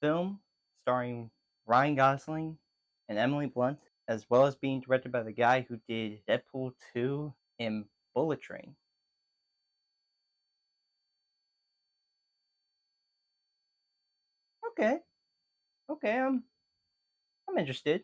film starring Ryan Gosling and Emily Blunt, as well as being directed by the guy who did Deadpool 2 and Bullet Train. Okay, okay, I'm interested.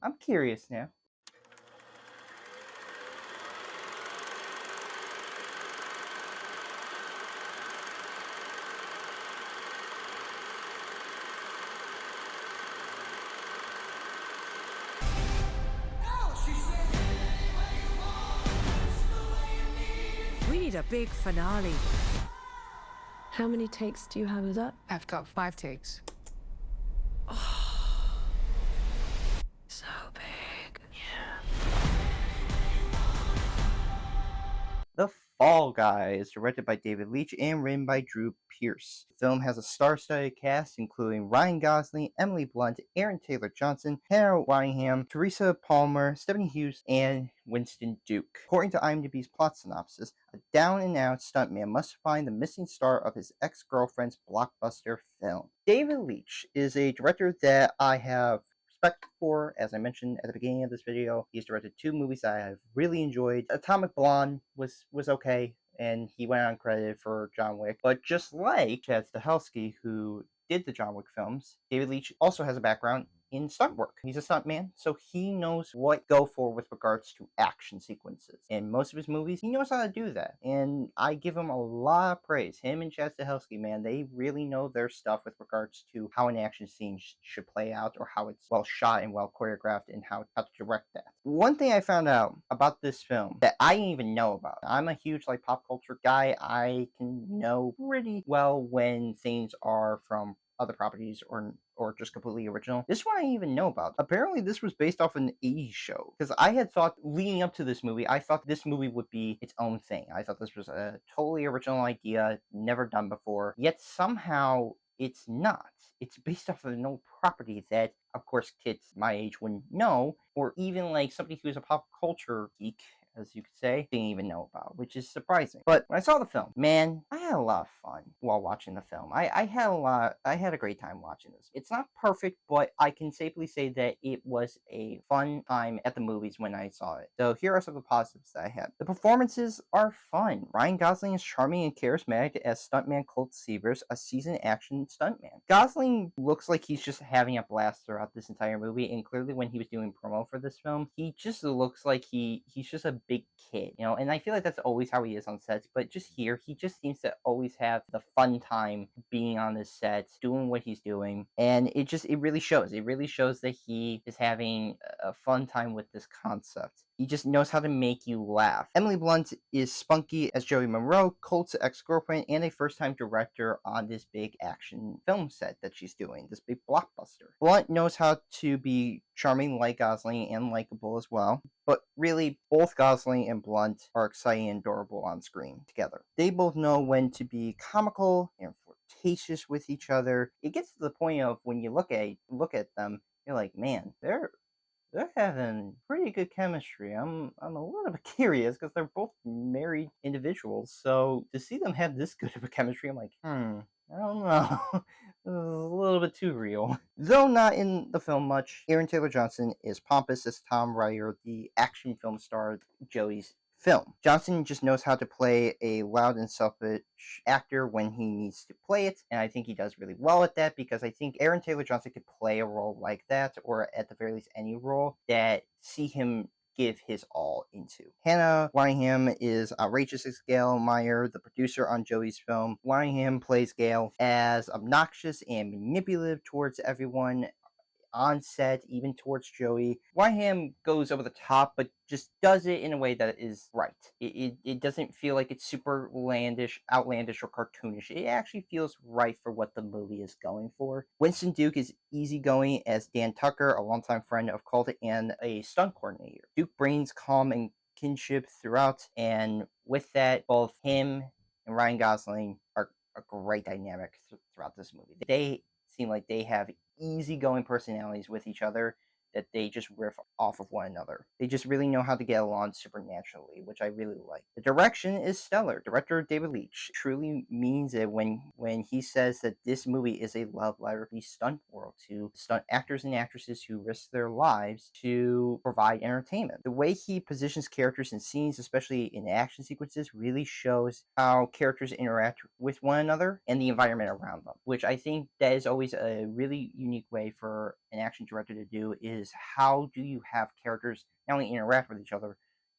I'm curious now. We need a big finale. How many takes do you have of that? I've got 5 takes. So big. The Fall Guys, directed by David Leitch and written by Drew Pearce. The film has a star-studded cast including Ryan Gosling, Emily Blunt, Aaron Taylor Johnson, Hannah Waddingham, Teresa Palmer, Stephanie Hughes, and Winston Duke. According to IMDb's plot synopsis, a down-and-out stuntman must find the missing star of his ex-girlfriend's blockbuster film. David Leitch is a director that I have respect for. As I mentioned at the beginning of this video, he's directed 2 movies that I have really enjoyed. Atomic Blonde was okay, and he went on credit for John Wick. But just like Chad Stahelski, who did the John Wick films, David Leitch also has a background in stunt work. He's a stuntman, so he knows what to go for with regards to action sequences. In most of his movies, he knows how to do that, and I give him a lot of praise. Him and Chad Stahelski, man, they really know their stuff with regards to how an action scene should play out, or how it's well shot and well choreographed, and how to direct that. One thing I found out about this film that I didn't even know about, I'm a huge pop culture guy. I can know pretty well when things are from other properties or just completely original. This one I didn't even know about. Apparently this was based off an 80s show, because I had thought leading up to this movie, I thought this movie would be its own thing. I thought this was a totally original idea, never done before, yet somehow it's not. It's based off of an old property that, of course, kids my age wouldn't know, or even somebody who's a pop culture geek, as you could say, didn't even know about, which is surprising. But when I saw the film, man, I had a lot of fun while watching the film. I had a great time watching this. It's not perfect, but I can safely say that it was a fun time at the movies when I saw it. So here are some of the positives that I had. The performances are fun. Ryan Gosling is charming and charismatic as stuntman Colt Seavers, a seasoned action stuntman. Gosling looks like he's just having a blast throughout this entire movie, and clearly when he was doing promo for this film, he just looks like he's just a big kid, and I feel like that's always how he is on sets, but just here, he just seems to always have the fun time being on this set, doing what he's doing, and it really shows. It really shows that he is having a fun time with this concept. He just knows how to make you laugh. Emily Blunt is spunky as Joey Monroe, Colt's ex-girlfriend, and a first-time director on this big action film set that she's doing, this big blockbuster. Blunt knows how to be charming like Gosling and likable as well, but really, both Gosling and Blunt are exciting and adorable on screen together. They both know when to be comical and flirtatious with each other. It gets to the point of when you look at them, you're like, man, they're having pretty good chemistry. I'm a little bit curious because they're both married individuals. So to see them have this good of a chemistry, I'm like, I don't know. This is a little bit too real. Though not in the film much, Aaron Taylor Johnson is pompous as Tom Ryer, the action film star of Joey's film. Johnson just knows how to play a loud and selfish actor when he needs to play it, and I think he does really well at that, because I think Aaron Taylor Johnson could play a role like that, or at the very least any role that see him give his all into. Hannah Waddingham is outrageous as Gail Meyer, the producer on Joey's film. Waddingham plays Gail as obnoxious and manipulative towards everyone on set, even towards Joey. Waddingham goes over the top, but just does it in a way that is right. It doesn't feel like it's super outlandish, or cartoonish. It actually feels right for what the movie is going for. Winston Duke is easygoing as Dan Tucker, a longtime friend of Colt and a stunt coordinator. Duke brings calm and kinship throughout, and with that, both him and Ryan Gosling are a great dynamic throughout this movie. They seem like they have easygoing personalities with each other, that they just riff off of one another. They just really know how to get along supernaturally, which I really like. The direction is stellar. Director David Leitch truly means it when he says that this movie is a love letter to the stunt world, to stunt actors and actresses who risk their lives to provide entertainment. The way he positions characters and scenes, especially in action sequences, really shows how characters interact with one another and the environment around them, which I think that is always a really unique way for an action director to do. Is how do you have characters not only interact with each other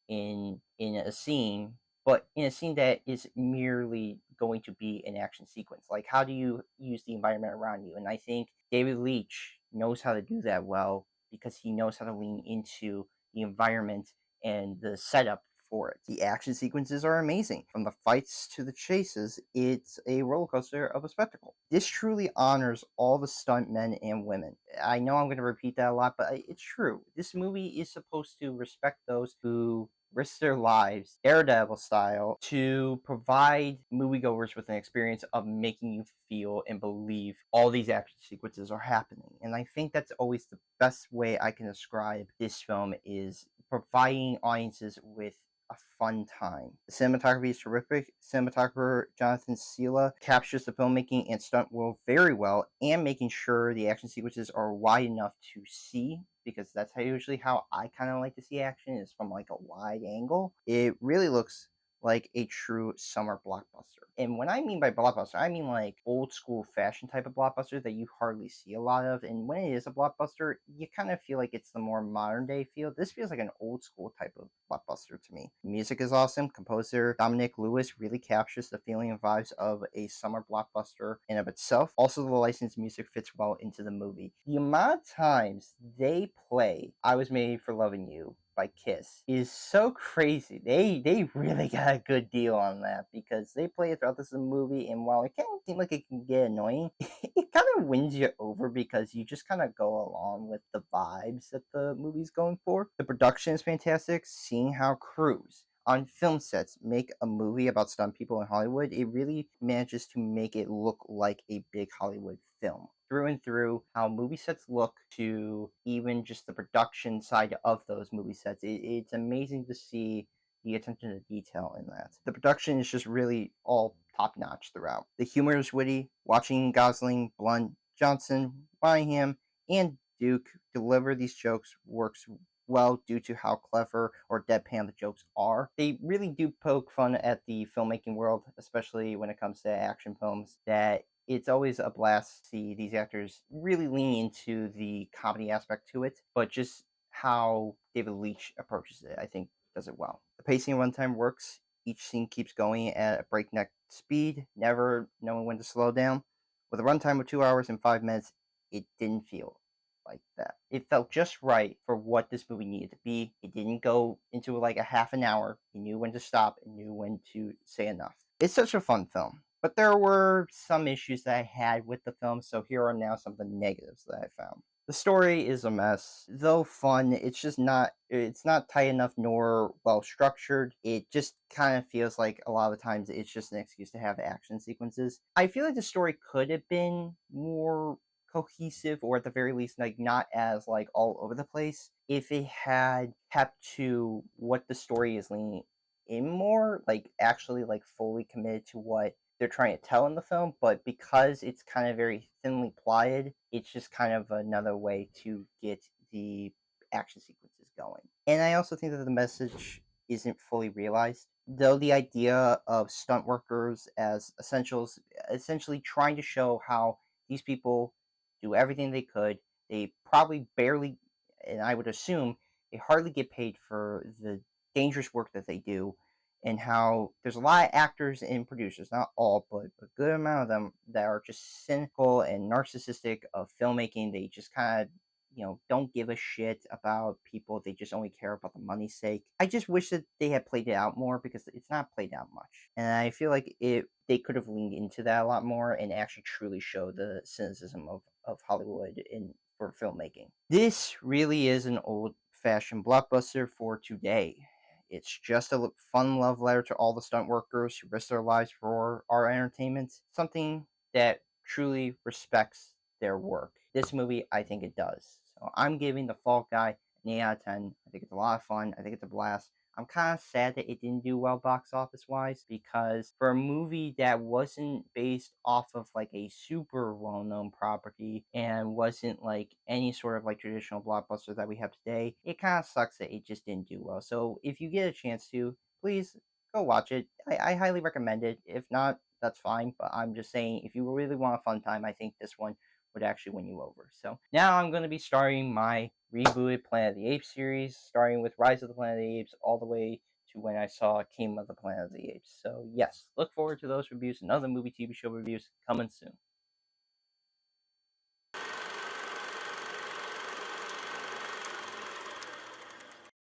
in a scene, but in a scene that is merely going to be an action sequence? Like, how do you use the environment around you? And I think David Leitch knows how to do that well, because he knows how to lean into the environment and the setup for it. The action sequences are amazing. From the fights to the chases, it's a roller coaster of a spectacle. This truly honors all the stunt men and women. I know I'm going to repeat that a lot, but it's true. This movie is supposed to respect those who risk their lives, Daredevil style, to provide moviegoers with an experience of making you feel and believe all these action sequences are happening. And I think that's always the best way I can describe this film, is providing audiences with a fun time. The cinematography is terrific. Cinematographer Jonathan Sela captures the filmmaking and stunt world very well, and making sure the action sequences are wide enough to see, because that's usually how I kind of like to see action, is from like a wide angle. It really looks like a true summer blockbuster. And when I mean by blockbuster, I mean like old school fashion type of blockbuster that you hardly see a lot of. And when it is a blockbuster, you kind of feel like it's the more modern day feel. This feels like an old school type of blockbuster to me. Music is awesome. Composer Dominic Lewis really captures the feeling and vibes of a summer blockbuster in of itself. Also, the licensed music fits well into the movie. The amount of times they play I Was Made for Loving You by Kiss is so crazy. They really got a good deal on that, because they play it throughout this movie, and while it can seem like it can get annoying, it kind of wins you over, because you just kind of go along with the vibes that the movie's going for. The production is fantastic. Seeing how crews on film sets make a movie about stunt people in Hollywood, it really manages to make it look like a big Hollywood film. Through and through, how movie sets look, to even just the production side of those movie sets, it's amazing to see the attention to detail in that. The production is just really all top notch throughout. The humor is witty. Watching Gosling, Blunt, Johnson, Waddingham, and Duke deliver these jokes works well, due to how clever or deadpan the jokes are. They really do poke fun at the filmmaking world, especially when it comes to action films, that it's always a blast to see these actors really lean into the comedy aspect to it, but just how David Leitch approaches it, I think, does it well. The pacing and runtime works. Each scene keeps going at a breakneck speed, never knowing when to slow down. With a runtime of 2 hours and 5 minutes, it didn't feel like that. It felt just right for what this movie needed to be. It didn't go into like a half an hour. You knew when to stop and knew when to say enough. It's such a fun film. But there were some issues that I had with the film, so here are now some of the negatives that I found. The story is a mess. Though fun, it's not tight enough nor well structured. It just kind of feels like a lot of the times it's just an excuse to have action sequences. I feel like the story could have been more cohesive, or at the very least like not as like all over the place, if it had kept to what the story is leaning in more, like actually like fully committed to what they're trying to tell in the film. But because it's kind of very thinly plotted, it's just kind of another way to get the action sequences going. And I also think that the message isn't fully realized, though the idea of stunt workers as essentials, essentially trying to show how these people do everything they could. They probably barely, and I would assume they hardly get paid for the dangerous work that they do, and how there's a lot of actors and producers, not all, but a good amount of them, that are just cynical and narcissistic of filmmaking. They just kind of don't give a shit about people. They just only care about the money's sake. I just wish that they had played it out more, because it's not played out much. And I feel like they could have leaned into that a lot more and actually truly show the cynicism of Hollywood for filmmaking. This really is an old-fashioned blockbuster for today. It's just a fun love letter to all the stunt workers who risk their lives for our entertainment. Something that truly respects their work. This movie, I think it does. So I'm giving The Fall Guy an 8 out of 10. I think it's a lot of fun. I think it's a blast. I'm kind of sad that it didn't do well box office wise, because for a movie that wasn't based off of like a super well known property and wasn't like any sort of like traditional blockbuster that we have today, it kind of sucks that it just didn't do well. So if you get a chance to, please go watch it. I highly recommend it. If not, that's fine. But I'm just saying, if you really want a fun time, I think this one would actually win you over. So now I'm going to be starting my rebooted Planet of the Apes series, starting with Rise of the Planet of the Apes all the way to when I saw Kingdom of the Planet of the Apes. So yes, look forward to those reviews and other movie TV show reviews coming soon.